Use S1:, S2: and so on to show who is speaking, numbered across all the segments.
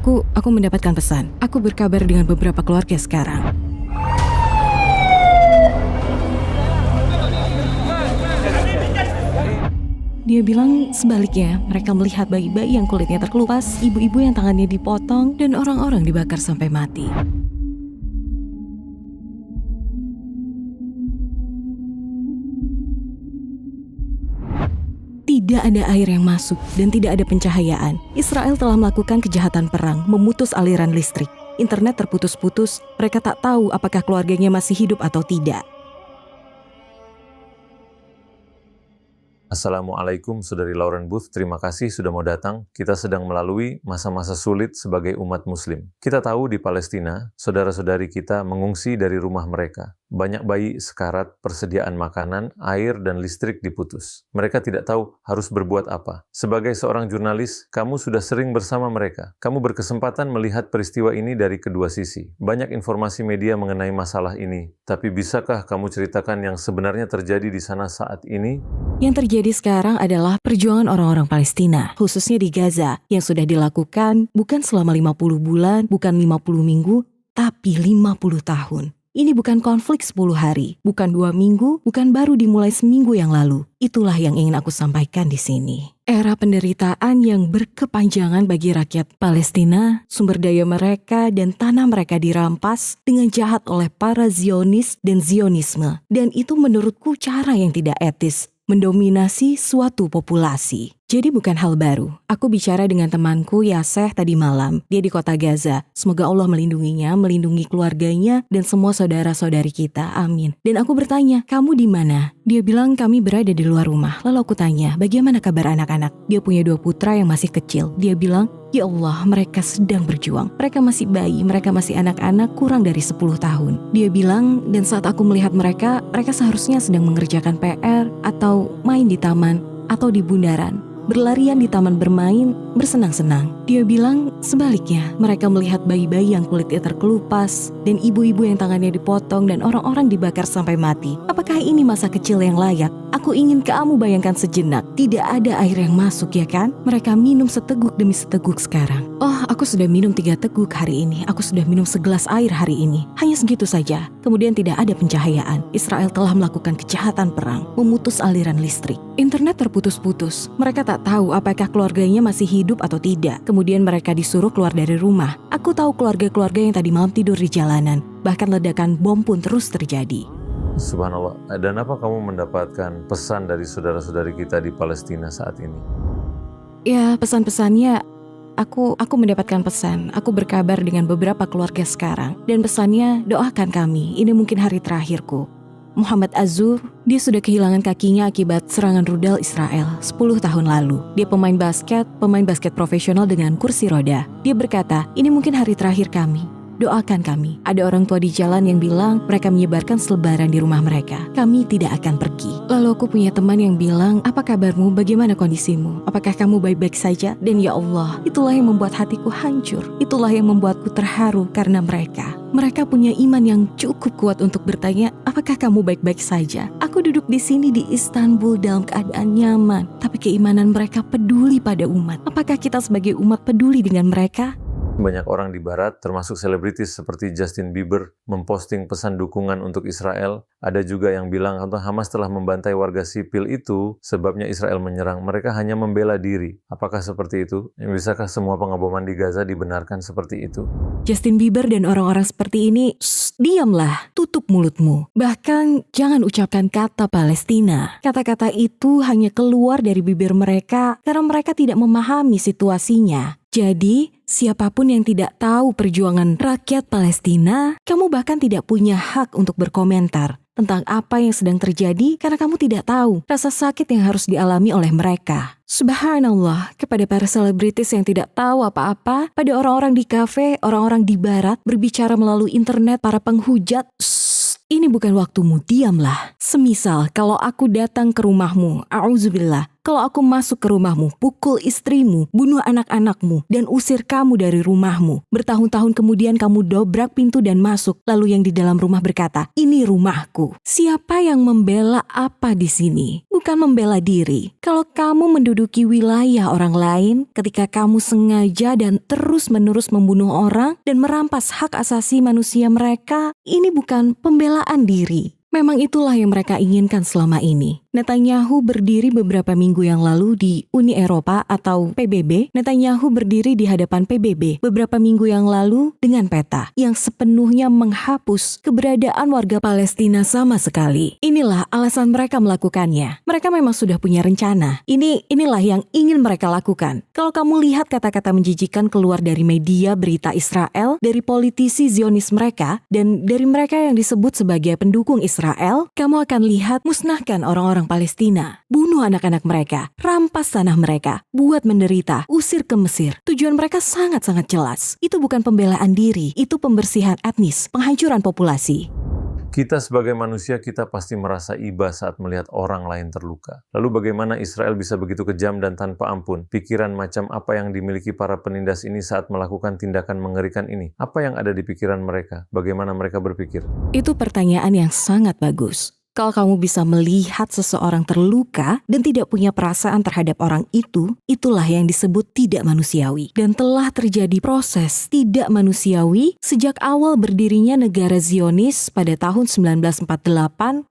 S1: Aku mendapatkan pesan. Aku berkabar dengan beberapa keluarga sekarang. Dia bilang sebaliknya, mereka melihat bayi-bayi yang kulitnya terkelupas, ibu-ibu yang tangannya dipotong, dan orang-orang dibakar sampai mati. Tidak ada air yang masuk dan tidak ada pencahayaan. Israel telah melakukan kejahatan perang, memutus aliran listrik. Internet terputus-putus, mereka tak tahu apakah keluarganya masih hidup atau tidak.
S2: Assalamualaikum Saudari Lauren Booth, terima kasih sudah mau datang. Kita sedang melalui masa-masa sulit sebagai umat muslim. Kita tahu di Palestina, saudara-saudari kita mengungsi dari rumah mereka. Banyak bayi sekarat, persediaan makanan, air, dan listrik diputus. Mereka tidak tahu harus berbuat apa. Sebagai seorang jurnalis, kamu sudah sering bersama mereka. Kamu berkesempatan melihat peristiwa ini dari kedua sisi. Banyak informasi media mengenai masalah ini. Tapi bisakah kamu ceritakan yang sebenarnya terjadi di sana saat ini?
S1: Yang terjadi sekarang adalah perjuangan orang-orang Palestina, khususnya di Gaza, yang sudah dilakukan bukan selama 50 bulan, bukan 50 minggu, tapi 50 tahun. Ini bukan konflik 10 hari, bukan 2 minggu, bukan baru dimulai seminggu yang lalu. Itulah yang ingin aku sampaikan di sini. Era penderitaan yang berkepanjangan bagi rakyat Palestina, sumber daya mereka dan tanah mereka dirampas dengan jahat oleh para Zionis dan Zionisme. Dan itu menurutku cara yang tidak etis, mendominasi suatu populasi. Jadi bukan hal baru. Aku bicara dengan temanku Yaseh tadi malam. Dia di kota Gaza. Semoga Allah melindunginya, melindungi keluarganya, dan semua saudara-saudari kita. Amin. Dan aku bertanya, kamu di mana? Dia bilang kami berada di luar rumah. Lalu aku tanya, bagaimana kabar anak-anak? Dia punya 2 putra yang masih kecil. Dia bilang, ya Allah, mereka sedang berjuang. Mereka masih bayi, mereka masih anak-anak kurang dari 10 tahun. Dia bilang, dan saat aku melihat mereka seharusnya sedang mengerjakan PR, atau main di taman, atau di bundaran. Berlarian di taman bermain, bersenang-senang. Dia bilang sebaliknya, mereka melihat bayi-bayi yang kulitnya terkelupas, dan ibu-ibu yang tangannya dipotong, dan orang-orang dibakar sampai mati. Apakah ini masa kecil yang layak? Aku ingin kamu bayangkan sejenak, tidak ada air yang masuk, ya kan? Mereka minum seteguk demi seteguk sekarang. Oh, aku sudah minum 3 teguk hari ini. Aku sudah minum segelas air hari ini. Hanya segitu saja. Kemudian tidak ada pencahayaan. Israel telah melakukan kejahatan perang, memutus aliran listrik. Internet terputus-putus. Mereka tak tahu apakah keluarganya masih hidup atau tidak. Kemudian mereka disuruh keluar dari rumah. Aku tahu keluarga-keluarga yang tadi malam tidur di jalanan. Bahkan ledakan bom pun terus terjadi.
S2: Subhanallah. Dan apa kamu mendapatkan pesan dari saudara-saudari kita di Palestina saat ini?
S1: Ya, pesan-pesannya, aku mendapatkan pesan. Aku berkabar dengan beberapa keluarga sekarang. Dan pesannya, doakan kami. Ini mungkin hari terakhirku. Muhammad Azur, dia sudah kehilangan kakinya akibat serangan rudal Israel 10 tahun lalu. Dia pemain basket profesional dengan kursi roda. Dia berkata, ini mungkin hari terakhir kami. Doakan kami. Ada orang tua di jalan yang bilang mereka menyebarkan selebaran di rumah mereka. Kami tidak akan pergi. Lalu aku punya teman yang bilang, apa kabarmu? Bagaimana kondisimu? Apakah kamu baik-baik saja? Dan ya Allah, itulah yang membuat hatiku hancur. Itulah yang membuatku terharu karena mereka. Mereka punya iman yang cukup kuat untuk bertanya, apakah kamu baik-baik saja? Aku duduk di sini di Istanbul dalam keadaan nyaman. Tapi keimanan mereka peduli pada umat. Apakah kita sebagai umat peduli dengan mereka?
S2: Banyak orang di barat, termasuk selebritis seperti Justin Bieber, memposting pesan dukungan untuk Israel. Ada juga yang bilang kalau Hamas telah membantai warga sipil itu, sebabnya Israel menyerang. Mereka hanya membela diri. Apakah seperti itu? Bisakah semua pengeboman di Gaza dibenarkan seperti itu?
S1: Justin Bieber dan orang-orang seperti ini, diamlah, tutup mulutmu. Bahkan jangan ucapkan kata Palestina. Kata-kata itu hanya keluar dari bibir mereka karena mereka tidak memahami situasinya. Jadi, siapapun yang tidak tahu perjuangan rakyat Palestina, kamu bahkan tidak punya hak untuk berkomentar tentang apa yang sedang terjadi karena kamu tidak tahu rasa sakit yang harus dialami oleh mereka. Subhanallah, kepada para selebritis yang tidak tahu apa-apa, pada orang-orang di kafe, orang-orang di barat, berbicara melalui internet, para penghujat, ini bukan waktumu, diamlah. Semisal kalau aku datang ke rumahmu, a'udzubillah, Kalau aku masuk ke rumahmu, pukul istrimu, bunuh anak-anakmu, dan usir kamu dari rumahmu. Bertahun-tahun kemudian kamu dobrak pintu dan masuk, lalu yang di dalam rumah berkata, ini rumahku. Siapa yang membela apa di sini? Bukan membela diri. Kalau kamu menduduki wilayah orang lain, ketika kamu sengaja dan terus-menerus membunuh orang dan merampas hak asasi manusia mereka, ini bukan pembelaan diri. Memang itulah yang mereka inginkan selama ini. Netanyahu berdiri beberapa minggu yang lalu di Uni Eropa atau PBB. Netanyahu berdiri di hadapan PBB beberapa minggu yang lalu dengan peta yang sepenuhnya menghapus keberadaan warga Palestina sama sekali. Inilah alasan mereka melakukannya. Mereka memang sudah punya rencana. Inilah yang ingin mereka lakukan. Kalau kamu lihat kata-kata menjijikan keluar dari media berita Israel, dari politisi Zionis mereka, dan dari mereka yang disebut sebagai pendukung Israel, kamu akan lihat musnahkan orang-orang Palestina, bunuh anak-anak mereka, rampas tanah mereka, buat menderita, usir ke Mesir. Tujuan mereka sangat-sangat jelas. Itu bukan pembelaan diri, itu pembersihan etnis, penghancuran populasi.
S2: Kita sebagai manusia, kita pasti merasa iba saat melihat orang lain terluka. Lalu bagaimana Israel bisa begitu kejam dan tanpa ampun? Pikiran macam apa yang dimiliki para penindas ini saat melakukan tindakan mengerikan ini? Apa yang ada di pikiran mereka? Bagaimana mereka berpikir?
S1: Itu pertanyaan yang sangat bagus. Kalau kamu bisa melihat seseorang terluka dan tidak punya perasaan terhadap orang itu, itulah yang disebut tidak manusiawi. Dan telah terjadi proses tidak manusiawi sejak awal berdirinya negara Zionis pada tahun 1948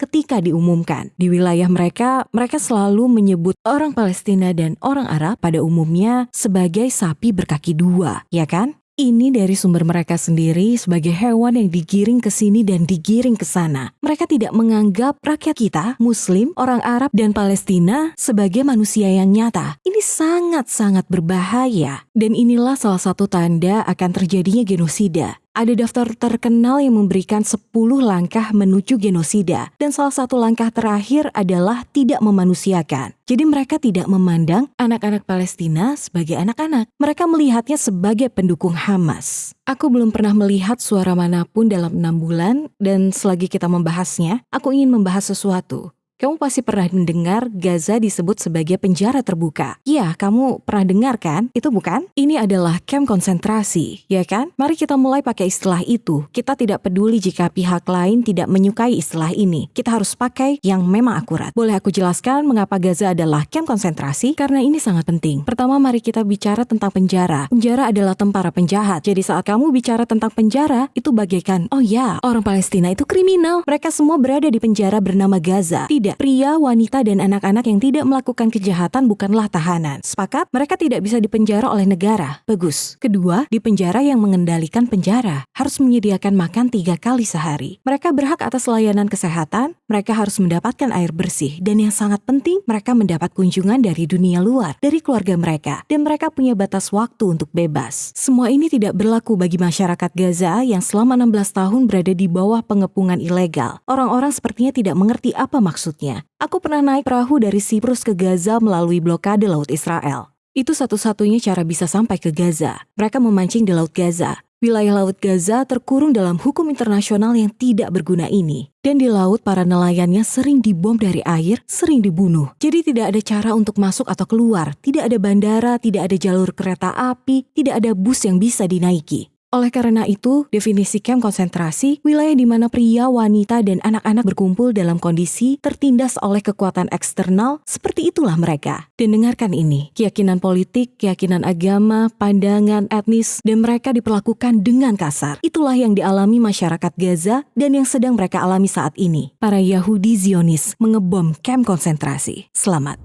S1: ketika diumumkan. Di wilayah mereka selalu menyebut orang Palestina dan orang Arab pada umumnya sebagai sapi berkaki dua, ya kan? Ini dari sumber mereka sendiri sebagai hewan yang digiring ke sini dan digiring ke sana. Mereka tidak menganggap rakyat kita, Muslim, orang Arab, dan Palestina sebagai manusia yang nyata. Ini sangat-sangat berbahaya. Dan inilah salah satu tanda akan terjadinya genosida. Ada daftar terkenal yang memberikan 10 langkah menuju genosida. Dan salah satu langkah terakhir adalah tidak memanusiakan. Jadi mereka tidak memandang anak-anak Palestina sebagai anak-anak. Mereka melihatnya sebagai pendukung Hamas. Aku belum pernah melihat suara manapun dalam 6 bulan. Dan selagi kita membahasnya, aku ingin membahas sesuatu. Kamu pasti pernah mendengar Gaza disebut sebagai penjara terbuka. Ya, kamu pernah dengar kan? Itu bukan? Ini adalah kamp konsentrasi, ya kan? Mari kita mulai pakai istilah itu. Kita tidak peduli jika pihak lain tidak menyukai istilah ini. Kita harus pakai yang memang akurat. Boleh aku jelaskan mengapa Gaza adalah kamp konsentrasi? Karena ini sangat penting. Pertama, mari kita bicara tentang penjara. Penjara adalah tempat para penjahat. Jadi saat kamu bicara tentang penjara, itu bagaikan, oh ya, orang Palestina itu kriminal. Mereka semua berada di penjara bernama Gaza. Tidak. Pria, wanita, dan anak-anak yang tidak melakukan kejahatan bukanlah tahanan. Sepakat? Mereka tidak bisa dipenjara oleh negara. Bagus. Kedua, di penjara yang mengendalikan penjara harus menyediakan makan 3 kali sehari. Mereka berhak atas layanan kesehatan, mereka harus mendapatkan air bersih, dan yang sangat penting, mereka mendapat kunjungan dari dunia luar, dari keluarga mereka, dan mereka punya batas waktu untuk bebas. Semua ini tidak berlaku bagi masyarakat Gaza yang selama 16 tahun berada di bawah pengepungan ilegal. Orang-orang sepertinya tidak mengerti apa maksudnya. Aku pernah naik perahu dari Siprus ke Gaza melalui blokade Laut Israel. Itu satu-satunya cara bisa sampai ke Gaza. Mereka memancing di Laut Gaza. Wilayah Laut Gaza terkurung dalam hukum internasional yang tidak berguna ini. Dan di laut para nelayannya sering dibom dari air, sering dibunuh. Jadi tidak ada cara untuk masuk atau keluar. Tidak ada bandara, tidak ada jalur kereta api, tidak ada bus yang bisa dinaiki. Oleh karena itu, definisi kamp konsentrasi, wilayah di mana pria, wanita, dan anak-anak berkumpul dalam kondisi tertindas oleh kekuatan eksternal, seperti itulah mereka. Dan dengarkan ini, keyakinan politik, keyakinan agama, pandangan etnis, dan mereka diperlakukan dengan kasar. Itulah yang dialami masyarakat Gaza dan yang sedang mereka alami saat ini. Para Yahudi Zionis mengebom kamp konsentrasi. Selamat.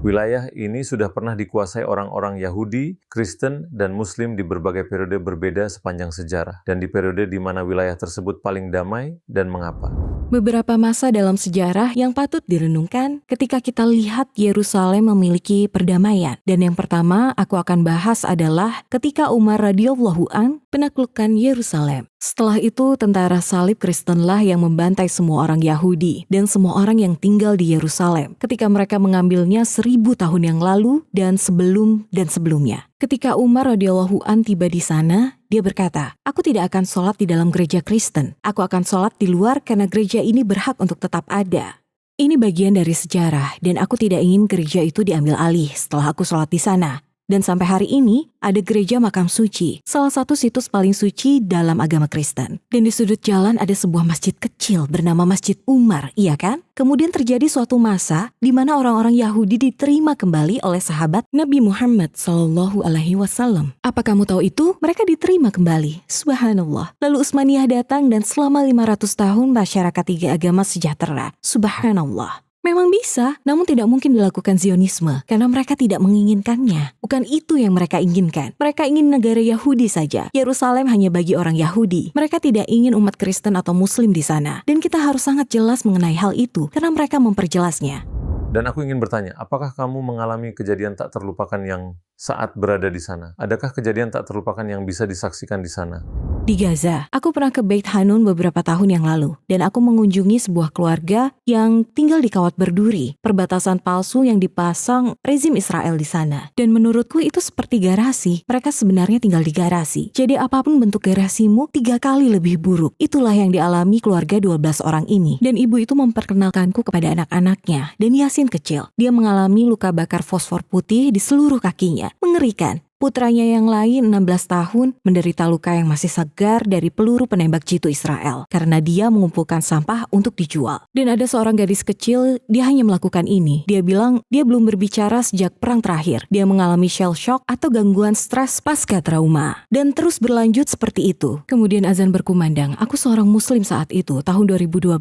S2: Wilayah ini sudah pernah dikuasai orang-orang Yahudi, Kristen, dan Muslim di berbagai periode berbeda sepanjang sejarah, dan di periode di mana wilayah tersebut paling damai dan mengapa.
S1: Beberapa masa dalam sejarah yang patut direnungkan ketika kita lihat Yerusalem memiliki perdamaian. Dan yang pertama aku akan bahas adalah ketika Umar radhiyallahu an menaklukkan Yerusalem. Setelah itu, tentara salib Kristenlah yang membantai semua orang Yahudi dan semua orang yang tinggal di Yerusalem ketika mereka mengambilnya 1000 tahun yang lalu dan sebelumnya. Ketika Umar radhiyallahu an tiba di sana, dia berkata, "Aku tidak akan sholat di dalam gereja Kristen. Aku akan sholat di luar karena gereja ini berhak untuk tetap ada." Ini bagian dari sejarah dan aku tidak ingin gereja itu diambil alih setelah aku sholat di sana. Dan sampai hari ini, ada gereja makam suci, salah satu situs paling suci dalam agama Kristen. Dan di sudut jalan ada sebuah masjid kecil bernama Masjid Umar, iya kan? Kemudian terjadi suatu masa di mana orang-orang Yahudi diterima kembali oleh sahabat Nabi Muhammad SAW. Apa kamu tahu itu? Mereka diterima kembali. Subhanallah. Lalu Utsmaniyah datang dan selama 500 tahun masyarakat tiga agama sejahtera. Subhanallah. Memang bisa, namun tidak mungkin dilakukan Zionisme karena mereka tidak menginginkannya. Bukan itu yang mereka inginkan. Mereka ingin negara Yahudi saja. Yerusalem hanya bagi orang Yahudi. Mereka tidak ingin umat Kristen atau Muslim di sana. Dan kita harus sangat jelas mengenai hal itu karena mereka memperjelasnya.
S2: Dan aku ingin bertanya, apakah kamu mengalami kejadian tak terlupakan yang saat berada di sana? Adakah kejadian tak terlupakan yang bisa disaksikan di sana?
S1: Di Gaza, aku pernah ke Beit Hanun beberapa tahun yang lalu, dan aku mengunjungi sebuah keluarga yang tinggal di kawat berduri, perbatasan palsu yang dipasang rezim Israel di sana. Dan menurutku itu seperti garasi, mereka sebenarnya tinggal di garasi. Jadi apapun bentuk garasimu, 3 kali lebih buruk. Itulah yang dialami keluarga 12 orang ini. Dan ibu itu memperkenalkanku kepada anak-anaknya, dan Yasin kecil. Dia mengalami luka bakar fosfor putih di seluruh kakinya. Mengerikan. Putranya yang lain 16 tahun menderita luka yang masih segar dari peluru penembak jitu Israel karena dia mengumpulkan sampah untuk dijual. Dan ada seorang gadis kecil, dia hanya melakukan ini. Dia bilang dia belum berbicara sejak perang terakhir. Dia mengalami shell shock atau gangguan stres pasca trauma. Dan terus berlanjut seperti itu. Kemudian azan berkumandang. Aku seorang muslim saat itu, tahun 2012.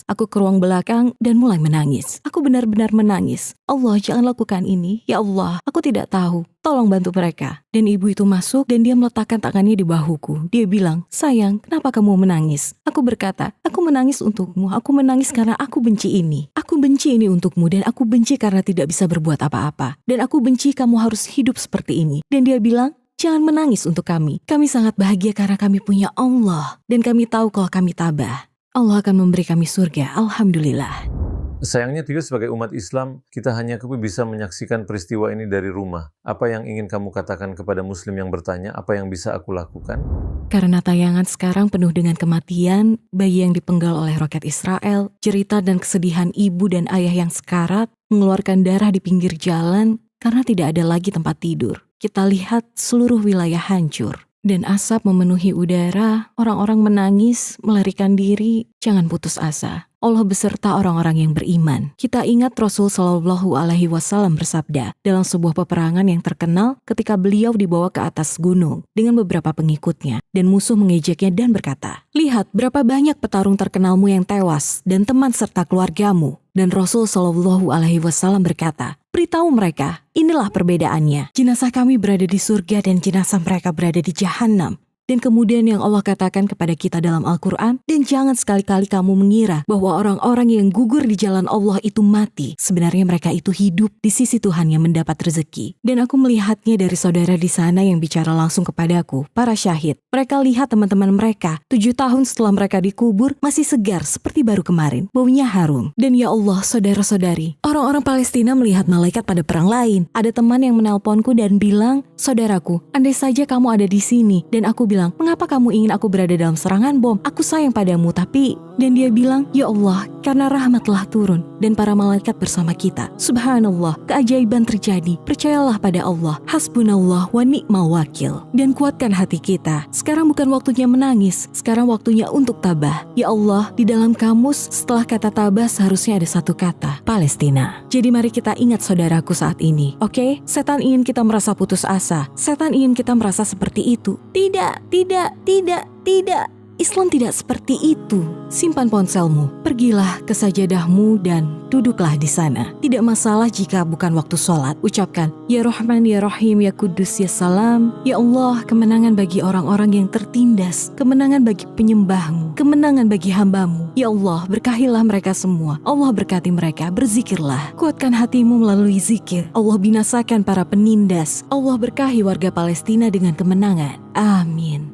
S1: Aku ke ruang belakang dan mulai menangis. Aku benar-benar menangis. Allah, jangan lakukan ini. Ya Allah, aku tidak tahu. Tolong bantu mereka. Dan ibu itu masuk dan dia meletakkan tangannya di bahuku. Dia bilang, sayang, kenapa kamu menangis? Aku berkata, aku menangis untukmu. Aku menangis karena aku benci ini. Aku benci ini untukmu dan aku benci karena tidak bisa berbuat apa-apa. Dan aku benci kamu harus hidup seperti ini. Dan dia bilang, jangan menangis untuk kami. Kami sangat bahagia karena kami punya Allah. Dan kami tahu kalau kami tabah, Allah akan memberi kami surga. Alhamdulillah.
S2: Sayangnya Tio sebagai umat Islam, kita hanya bisa menyaksikan peristiwa ini dari rumah. Apa yang ingin kamu katakan kepada Muslim yang bertanya, apa yang bisa aku lakukan?
S1: Karena tayangan sekarang penuh dengan kematian, bayi yang dipenggal oleh roket Israel, cerita dan kesedihan ibu dan ayah yang sekarat, mengeluarkan darah di pinggir jalan karena tidak ada lagi tempat tidur. Kita lihat seluruh wilayah hancur. Dan asap memenuhi udara, orang-orang menangis, melarikan diri, jangan putus asa. Allah beserta orang-orang yang beriman. Kita ingat Rasul Shallallahu Alaihi Wasallam bersabda dalam sebuah peperangan yang terkenal ketika beliau dibawa ke atas gunung dengan beberapa pengikutnya dan musuh mengejeknya dan berkata, lihat berapa banyak petarung terkenalmu yang tewas dan teman serta keluargamu. Dan Rasul Shallallahu Alaihi Wasallam berkata, beritahu mereka, inilah perbedaannya. Jenazah kami berada di surga dan jenazah mereka berada di Jahannam. Dan kemudian yang Allah katakan kepada kita dalam Al-Quran, dan jangan sekali-kali kamu mengira bahwa orang-orang yang gugur di jalan Allah itu mati. Sebenarnya mereka itu hidup di sisi Tuhan yang mendapat rezeki. Dan aku melihatnya dari saudara di sana yang bicara langsung kepadaku, para syahid. Mereka lihat teman-teman mereka, 7 tahun setelah mereka dikubur, masih segar seperti baru kemarin. Baunya harum. Dan ya Allah, saudara-saudari, orang-orang Palestina melihat malaikat pada perang lain. Ada teman yang menelponku dan bilang, saudaraku, andai saja kamu ada di sini, dan aku bilang, mengapa kamu ingin aku berada dalam serangan bom? Aku sayang padamu, tapi... Dan dia bilang, ya Allah, karena rahmat telah turun dan para malaikat bersama kita. Subhanallah, keajaiban terjadi. Percayalah pada Allah. Hasbunallah wa ni'mal wakil. Dan kuatkan hati kita. Sekarang bukan waktunya menangis. Sekarang waktunya untuk tabah. Ya Allah, di dalam kamus setelah kata tabah seharusnya ada satu kata, Palestina. Jadi mari kita ingat saudaraku saat ini. Oke? Setan ingin kita merasa putus asa. Setan ingin kita merasa seperti itu. Tidak. Islam tidak seperti itu. Simpan ponselmu, pergilah ke sajadahmu dan duduklah di sana. Tidak masalah jika bukan waktu sholat. Ucapkan, Ya Rahman, Ya Rahim, Ya Kudus, Ya Salam. Ya Allah, kemenangan bagi orang-orang yang tertindas. Kemenangan bagi penyembahmu. Kemenangan bagi hambamu. Ya Allah, berkahilah mereka semua. Allah berkati mereka, berzikirlah. Kuatkan hatimu melalui zikir. Allah binasakan para penindas. Allah berkahi warga Palestina dengan kemenangan. Amin.